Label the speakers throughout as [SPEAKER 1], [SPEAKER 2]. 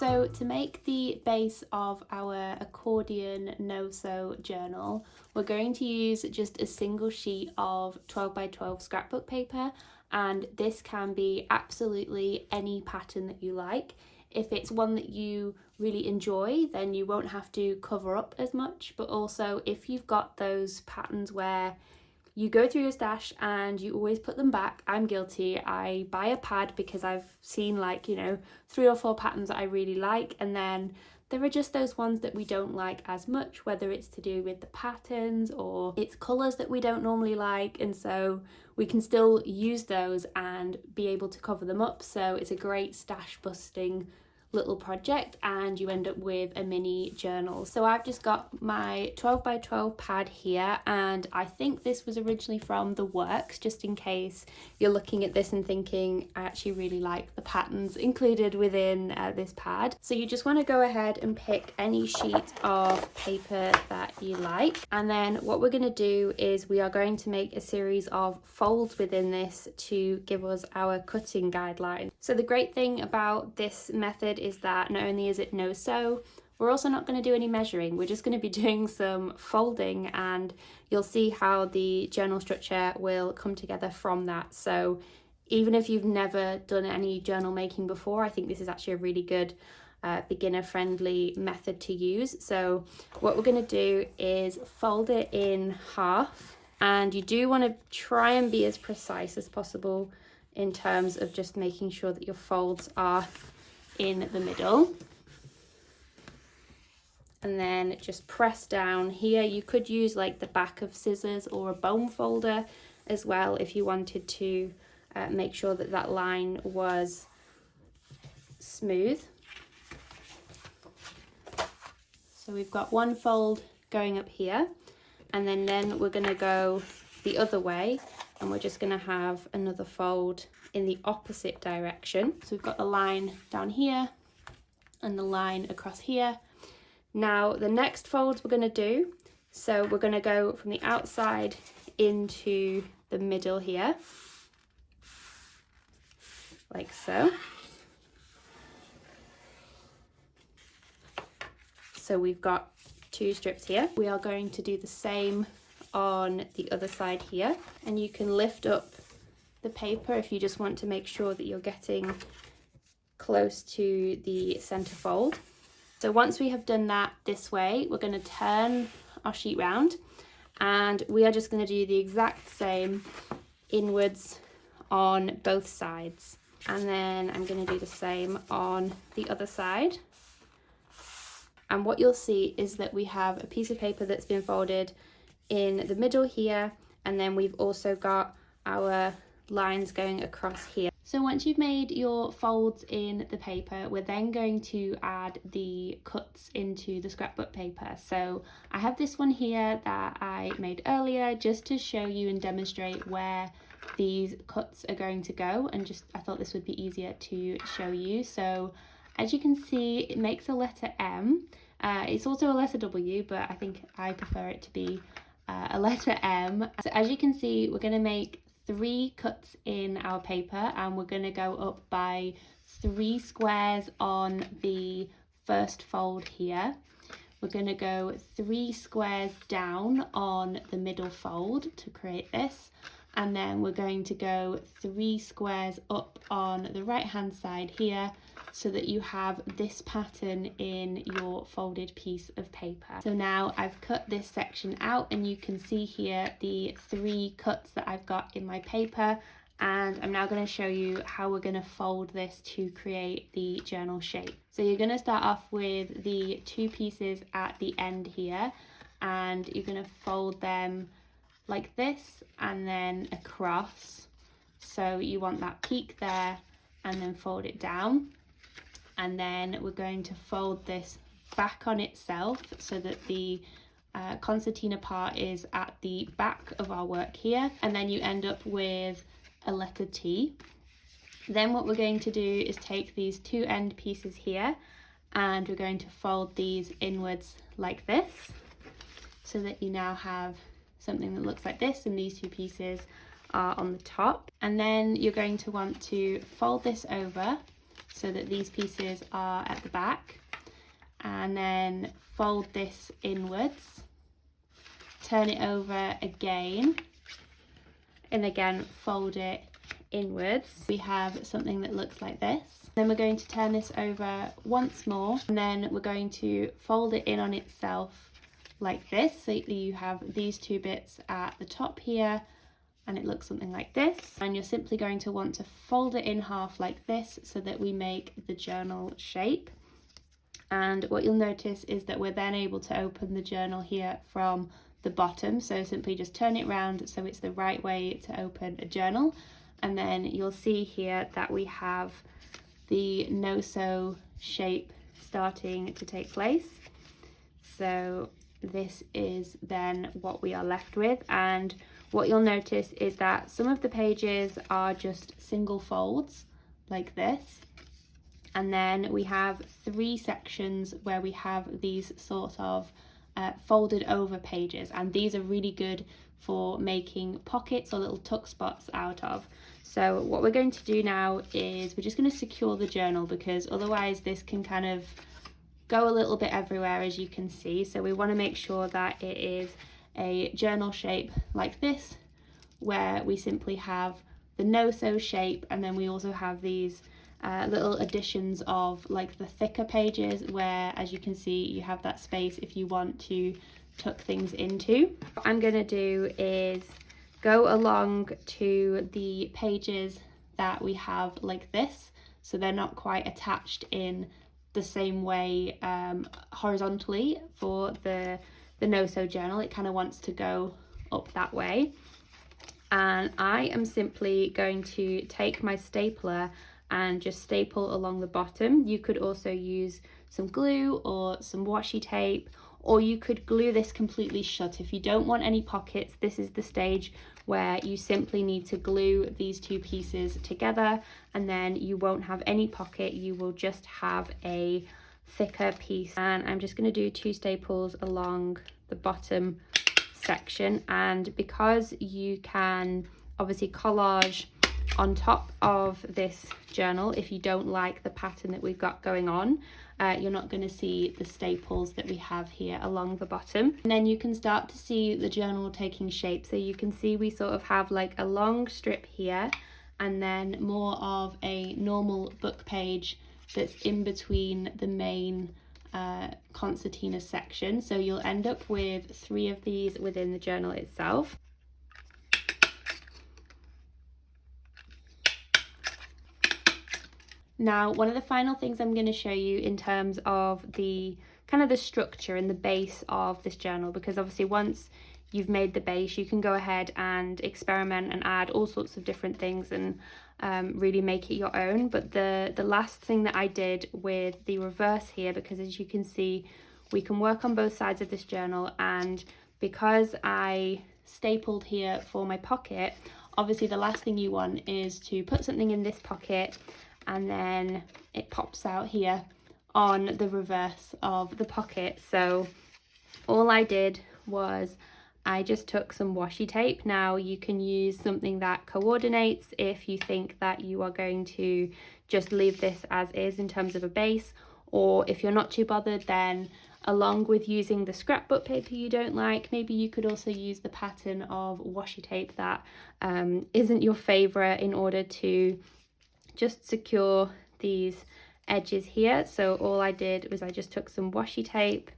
[SPEAKER 1] So to make the base of our accordion no-sew journal, we're going to use just a single sheet of 12 by 12 scrapbook paper, and this can be absolutely any pattern that you like. If it's one that you really enjoy, then you won't have to cover up as much, but also if you've got those patterns where you go through your stash and you always put them back. I'm guilty. I buy a pad because I've seen 3 or 4 patterns that I really like, and then there are just those ones that we don't like as much, whether it's to do with the patterns or it's colours that we don't normally like, and so we can still use those and be able to cover them up. So it's a great stash busting little project, and you end up with a mini journal. So I've just got my 12 by 12 pad here, and I think this was originally from The Works, just in case you're looking at this and thinking I actually really like the patterns included within this pad. So you just want to go ahead and pick any sheet of paper that you like, and then what we're going to do is we are going to make a series of folds within this to give us our cutting guideline. So the great thing about this method is that not only is it no sew, we're also not going to do any measuring. We're just going to be doing some folding, and you'll see how the journal structure will come together from that. So even if you've never done any journal making before, I think this is actually a really good beginner friendly method to use. So what we're going to do is fold it in half, and you do want to try and be as precise as possible in terms of just making sure that your folds are in the middle, and then just press down here. You could use like the back of scissors or a bone folder as well if you wanted to make sure that that line was smooth. So we've got one fold going up here, and then we're going to go the other way, and we're just going to have another fold in the opposite direction. So we've got the line down here and the line across here. Now the next folds we're going to do, so we're going to go from the outside into the middle here, like so. So we've got 2 strips here. We are going to do the same on the other side here, and you can lift up the paper if you just want to make sure that you're getting close to the center fold. So once we have done that this way, we're going to turn our sheet round, and we are just going to do the exact same inwards on both sides, and then I'm going to do the same on the other side. And what you'll see is that we have a piece of paper that's been folded in the middle here, and then we've also got our lines going across here. So once you've made your folds in the paper, we're then going to add the cuts into the scrapbook paper. So I have this one here that I made earlier just to show you and demonstrate where these cuts are going to go, and just I thought this would be easier to show you. So as you can see, it makes a letter M. It's also a letter W, but I think I prefer it to be a letter M. So as you can see, we're going to make 3 cuts in our paper, and we're going to go up by 3 squares on the first fold here. We're going to go 3 squares down on the middle fold to create this, and then we're going to go 3 squares up on the right hand side here, so that you have this pattern in your folded piece of paper. So now I've cut this section out, and you can see here the 3 cuts that I've got in my paper, and I'm now going to show you how we're going to fold this to create the journal shape. So you're going to start off with the 2 pieces at the end here, and you're going to fold them like this and then across. So you want that peak there, and then fold it down. And then we're going to fold this back on itself so that the concertina part is at the back of our work here, and then you end up with a letter T. Then what we're going to do is take these 2 end pieces here, and we're going to fold these inwards like this, so that you now have something that looks like this, and these 2 pieces are on the top. And then you're going to want to fold this over so that these pieces are at the back, and then fold this inwards, turn it over again, and again fold it inwards. We have something that looks like this. Then we're going to turn this over once more, and then we're going to fold it in on itself like this, so that you have these two bits at the top here, and it looks something like this. And you're simply going to want to fold it in half like this so that we make the journal shape. And what you'll notice is that we're then able to open the journal here from the bottom, so simply just turn it round so it's the right way to open a journal, and then you'll see here that we have the no-sew shape starting to take place. So this is then what we are left with, and what you'll notice is that some of the pages are just single folds like this, and then we have 3 sections where we have these sort of folded over pages, and these are really good for making pockets or little tuck spots out of. So what we're going to do now is we're just going to secure the journal, because otherwise this can kind of go a little bit everywhere, as you can see. So we want to make sure that it is a journal shape like this, where we simply have the no-sew shape, and then we also have these little additions of like the thicker pages, where, as you can see, you have that space if you want to tuck things into. What I'm going to do is go along to the pages that we have like this, so they're not quite attached in the same way horizontally for the no-sew journal. It kind of wants to go up that way, and I am simply going to take my stapler and just staple along the bottom. You could also use some glue or some washi tape, or you could glue this completely shut. If you don't want any pockets, this is the stage where you simply need to glue these 2 pieces together, and then you won't have any pocket, you will just have a thicker piece. And I'm just going to do 2 staples along the bottom section, and because you can obviously collage on top of this journal, if you don't like the pattern that we've got going on, you're not going to see the staples that we have here along the bottom. And then you can start to see the journal taking shape. So you can see we sort of have like a long strip here, and then more of a normal book page that's in between the main concertina section. So you'll end up with 3 of these within the journal itself. Now, one of the final things I'm going to show you in terms of the kind of the structure and the base of this journal, because obviously once you've made the base, you can go ahead and experiment and add all sorts of different things and really make it your own. But the last thing that I did with the reverse here, because as you can see, we can work on both sides of this journal, and because I stapled here for my pocket, obviously the last thing you want is to put something in this pocket and then it pops out here on the reverse of the pocket. So all I did was I just took some washi tape. Now you can use something that coordinates if you think that you are going to just leave this as is in terms of a base, or if you're not too bothered, then along with using the scrapbook paper you don't like, maybe you could also use the pattern of washi tape that isn't your favorite, in order to just secure these edges here. So all I did was I just took some washi tape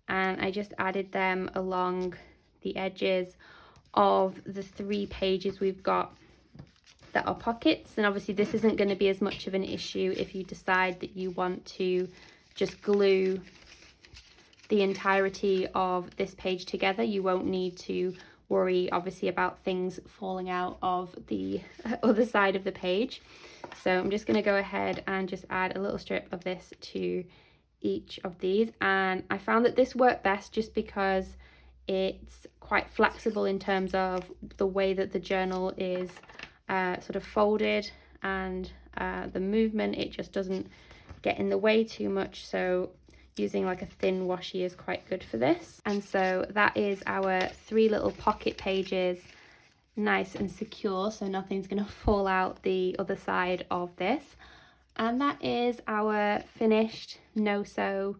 [SPEAKER 1] and I just added them along the edges of the 3 pages we've got that are pockets. And obviously this isn't going to be as much of an issue if you decide that you want to just glue the entirety of this page together. You won't need to worry obviously about things falling out of the other side of the page. So I'm just going to go ahead and just add a little strip of this to each of these, and I found that this worked best just because it's quite flexible in terms of the way that the journal is sort of folded, and the movement, it just doesn't get in the way too much. So using like a thin washi is quite good for this. And so that is our 3 little pocket pages, nice and secure, so nothing's going to fall out the other side of this. And that is our finished no-sew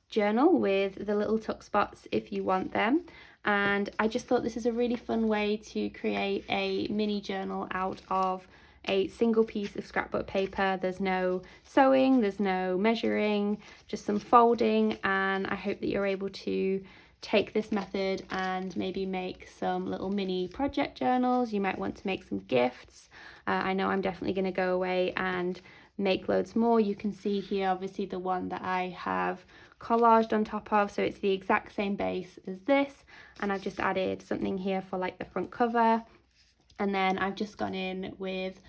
[SPEAKER 1] journal with the little tuck spots if you want them. And I just thought this is a really fun way to create a mini journal out of a single piece of scrapbook paper. There's no sewing, there's no measuring, just some folding, and I hope that you're able to take this method and maybe make some little mini project journals. You might want to make some gifts. I know I'm definitely going to go away and make loads more. You can see here obviously the one that I have collaged on top of, so it's the exact same base as this, and I've just added something here for like the front cover, and then I've just gone in with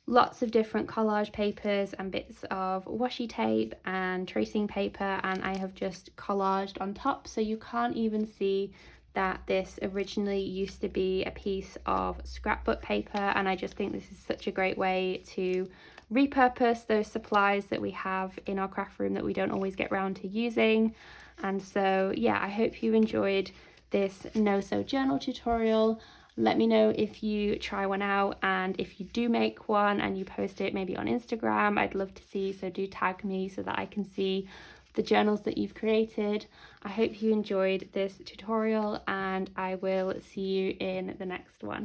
[SPEAKER 1] lots of different collage papers and bits of washi tape and tracing paper, and I have just collaged on top, so you can't even see that this originally used to be a piece of scrapbook paper. And I just think this is such a great way to repurpose those supplies that we have in our craft room that we don't always get around to using. And so yeah, I hope you enjoyed this no-sew journal tutorial. Let me know if you try one out, and if you do make one and you post it maybe on Instagram, I'd love to see, so do tag me so that I can see the journals that you've created. I hope you enjoyed this tutorial, and I will see you in the next one.